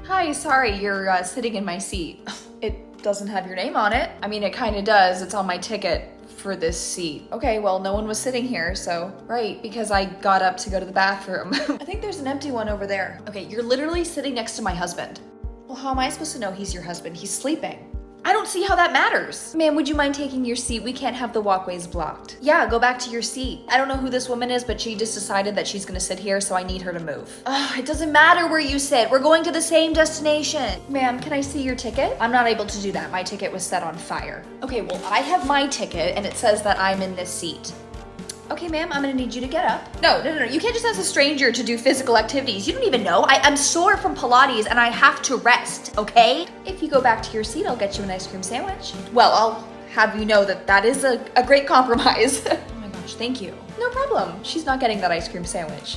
Hi, sorry, you're sitting in my seat. It doesn't have your name on it. I mean, it kind of does. It's on my ticket for this seat. Okay, well, no one was sitting here, so. Right, because I got up to go to the bathroom. I think there's an empty one over there. Okay, you're literally sitting next to my husband. Well, how am I supposed to know he's your husband? He's sleeping. I don't see how that matters. Ma'am, would you mind taking your seat? We can't have the walkways blocked. Yeah, go back to your seat. I don't know who this woman is, but she just decided that she's gonna sit here, so I need her to move. Ugh, it doesn't matter where you sit. We're going to the same destination. Ma'am, can I see your ticket? I'm not able to do that. My ticket was set on fire. Okay, well, I have my ticket, and it says that I'm in this seat. Okay, ma'am, I'm gonna need you to get up. No. You can't just ask a stranger to do physical activities. You don't even know. I'm sore from Pilates and I have to rest, okay? If you go back to your seat, I'll get you an ice cream sandwich. Well, I'll have you know that is a great compromise. Oh my gosh, thank you. No problem. She's not getting that ice cream sandwich.